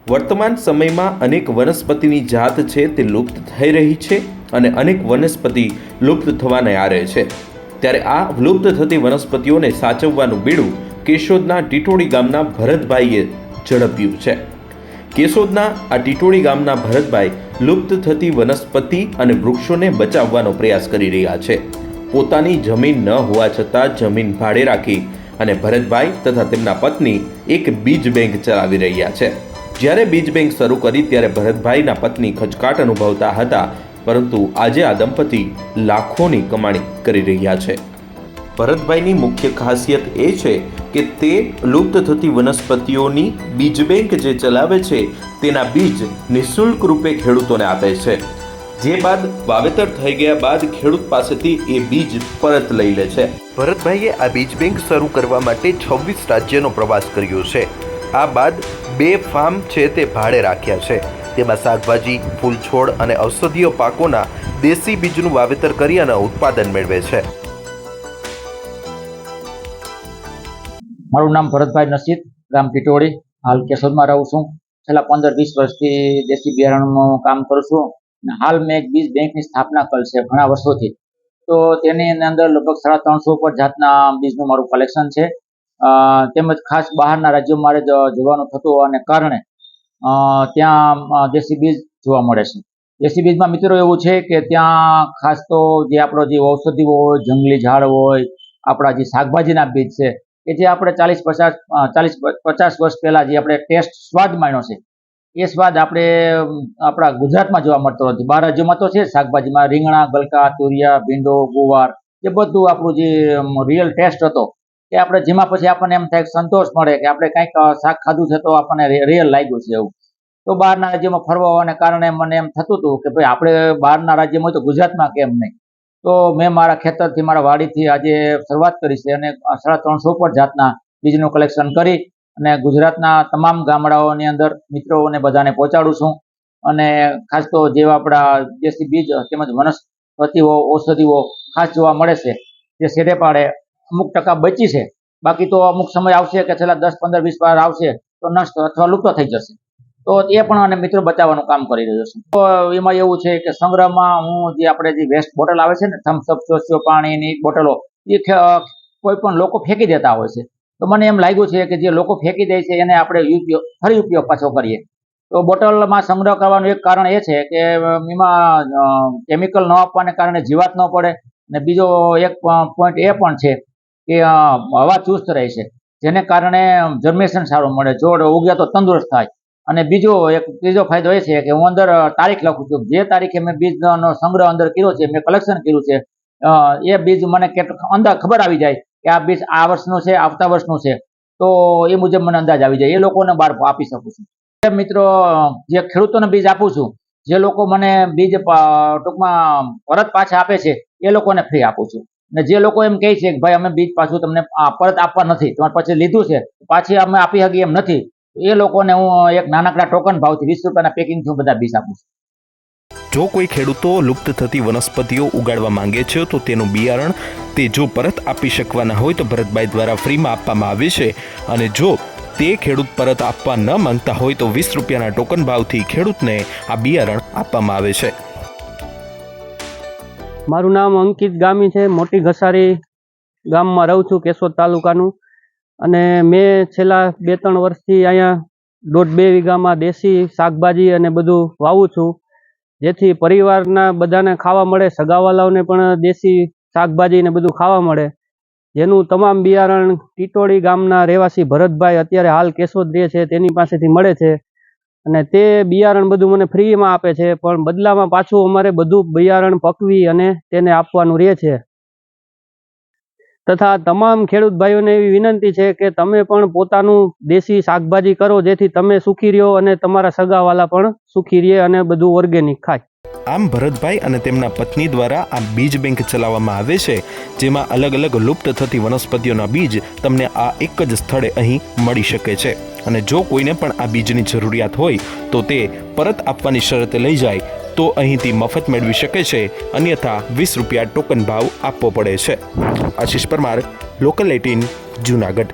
वर्तमान समय में अनेक वनस्पतिनी जात छे ते लुप्त थई रही छे अने अनेक वनस्पति लुप्त थवाने आरे छे। त्यारे आ लुप्त थती वनस्पतिओने साचववानुं बीडुं केशोदना टीटोड़ी गामना भरतभाईए झड़प्युं छे। केशोदना आ टीटोड़ी गामना भरतभाई लुप्त थती वनस्पति अने वृक्षोने बचाववानो प्रयास करी रह्या छे। पोतानी जमीन न होवा छतां जमीन भाड़े राखी अने भरतभाई तथा तेमना पत्नी एक बीज बैंक चलावी रह्या छे। ज्यारे बीज बैंक शरू करी त्यारे भरतभाईना पत्नी खचकाट अनुभवता हता, परंतु आजे आ दंपती लाखोनी कमाणी करी रह्या छे। भरतभाईनी मुख्य खासियत ए छे के ते लुप्त थती वनस्पतिओनी बीज बैंक जे चलावे छे तेना बीज निःशुल्क रूपे खेडूतोने आपे छे, जे बाद वावेतर थई गया बाद खेडूत पासेथी ए बीज परत लई ले छे। भरतभाईए आ बीज बैंक शरू करवा माटे 26 राज्यनो प्रवास कर्यो छे। आ बाद 2 फार्म छे ते भाड़े राख्या छे। तेमां शाकभाजी, फूल छोड़ अने औषधीय पाकोना देशी बीजनुं वावेतर करी अने उत्पादन मेळवे छे। मारू नाम भरतभाई नसीद, गाम टीटोड़ी, हाल केशोद में रहूँ छूँ। छेल्ला 15-20 वर्षथी देशी बियारणनुं काम करूँ छूं। हाल में एक बीज बैंक की स्थापना करेल छे घणा वर्षोथी। तो तेनी अंदर लगभग 350 पर जातना बीजनुं मारुं कलेक्शन छे। तेमज खास बहारना राज्यों मारे जवानुं थतुं होवाने कारणे त्यां देशी बीज जोवा मळे छे। देशी बीज में मित्रों एवुं छे के त्यां खास तो जे आपणो जे औषधिओ होय, जंगली झाड़ होय, आपणा जे शाकभाजीना बीज छे કે જે આપણે 40-50 વર્ષ પહેલા જે આપણે ટેસ્ટ સ્વાદ માણ્યો છે એ સ્વાદ આપણે આપણા ગુજરાતમાં જોવા મળતો નથી। બહાર રાજ્યોમાં તો છે શાકભાજીમાં રીંગણા, ગલકા, તુરિયા, ભીંડો, ગુવાર એ બધું આપણું જે રિયલ ટેસ્ટ હતો એ આપણે જેમાં પછી આપણને એમ થાય સંતોષ મળે કે આપણે કંઈક શાક ખાધું છે તો આપણને રિયલ લાગ્યું છે એવું। તો બહારના રાજ્યમાં ફરવા હોવાને કારણે મને એમ થતું હતું કે ભાઈ આપણે બહારના રાજ્યમાં તો ગુજરાતમાં કેમ નહીં। तो मैं मारा खेतर थी मारा वाड़ी थी आज शुरुआत करी है अने 350 पर जातना बीजनुं कलेक्शन करी अने गुजरातना तमाम गामडाओनी अंदर मित्रों ने बधाने पहोंचाडुं छुं। अने खास तो जेवा आपणा देशी बीज तेमज वनस्पतिओ औषधिओ खास जोवा मळे छे जे सेडे पाड़े अमुक टका बची छे। बाकी तो अमुक समय आवशे के छेल्ला 10, 15, 20 बार आवशे तो नष्ट अथवा लुप्त थई जशे। तो ए पण अने मित्रों बचाववानुं काम करी रह्यो छुं। तो एमां एवुं छे के संग्रहमां हुं जे आपणे जे वेस्ट बोटल आवे छे ने थम्सअप, सोसियो पाणीनी बोटलो ए कोई पण लोको फेंकी देता होय छे। तो मने एम लाग्युं छे के जे लोको फेंकी दे छे एने आपणे फरी उपयोग पाछो करीए। तो बोटलमां संग्रह करवानुं एक कारण ए छे के एमां केमिकल न आपवाने कारणे जीवात न पड़े ने बीजो एक पॉइंट ए पण छे के हवा चुस्त रहे छे जेने कारणे जर्मिनेशन सारुं मळे, छोड उगे तो तंदुरस्त थाय। અને બીજો એક ત્રીજો ફાયદો એ છે કે હું અંદર તારીખ લખું છું જે તારીખે મેં બીજનો સંગ્રહ અંદર કર્યો છે, મેં કલેક્શન કર્યું છે એ બીજ મને અંદાજ ખબર આવી જાય કે આ બીજ આ વર્ષનું છે, આવતા વર્ષનું છે, તો એ મુજબ મને અંદાજ આવી જાય, એ લોકોને બહાર આપી શકું છું। મિત્રો જે ખેડૂતોને બીજ આપું છું, જે લોકો મને બીજ ટૂંકમાં પરત પાછા આપે છે એ લોકોને ફ્રી આપું છું। ને જે લોકો એમ કહે છે કે ભાઈ અમે બીજ પાછું તમને પરત આપવા નથી, તમારે પછી લીધું છે પાછી અમે આપી શકીએ એમ નથી, એ લોકોને હું એક નાનકડા ટોકન ભાવથી 20 રૂપિયાના પેકિંગથી બધા બીજ આપું છું। જો કોઈ ખેડૂતો લુપ્ત થતી વનસ્પતિઓ ઉગાડવા માંગે છે તો તેનું બિયારણ તે જો પરત આપી શકવાના હોય તો ભરતભાઈ દ્વારા ફ્રીમાં આપવામાં આવે છે અને જો તે ખેડૂત પરત આપવા ન માંગતા હોય તો 20 રૂપિયાના ટોકન ભાવથી ખેડૂતને આ બિયારણ આપવામાં આવે છે। મારું નામ અંકિત ગામી છે, મોટી ઘસારી ગામમાં રહું છું, કેશોદ તાલુકાનું। અને મેં છેલ્લા 2-3 વર્ષથી અહીંયા 1.5-2 વીઘામાં દેશી શાકભાજી અને બધું વાવું છું, જેથી પરિવારના બધાને ખાવા મળે, સગાવાલાઓને પણ દેશી શાકભાજી ને બધું ખાવા મળે। જેનું તમામ બિયારણ ટીટોળી ગામના રહેવાસી ભરતભાઈ અત્યારે હાલ કેશોદ રહે છે તેની પાસેથી મળે છે અને તે બિયારણ બધું મને ફ્રીમાં આપે છે, પણ બદલામાં પાછું અમારે બધું બિયારણ પકવી અને તેને આપવાનું રહે છે। તથા તમામ ખેડૂત ભાઈઓને એવી વિનંતી છે કે તમે પણ પોતાનું દેશી શાકભાજી કરો જેથી તમે સુખી રહ્યો અને તમારા સગાવાલા પણ સુખી રહે અને બધું ઓર્ગેનિક ખાય। આમ ભરતભાઈ અને તેમના પત્ની દ્વારા આ બીજ બેંક ચલાવવામાં આવે છે, જેમાં અલગ અલગ લુપ્ત થતી વનસ્પતિઓના બીજ તમને આ એક જ સ્થળે અહીં મળી શકે છે અને જો કોઈને પણ આ બીજની જરૂરિયાત હોય તો તે પરત આપવાની શરતે લઈ જાય તો અહીંથી મફત મેળવી શકે છે, અન્યથા 20 રૂપિયા ટોકન ભાવ આપવો પડે છે। આશીષ પરમાર, લોકલ 18, જૂનાગઢ।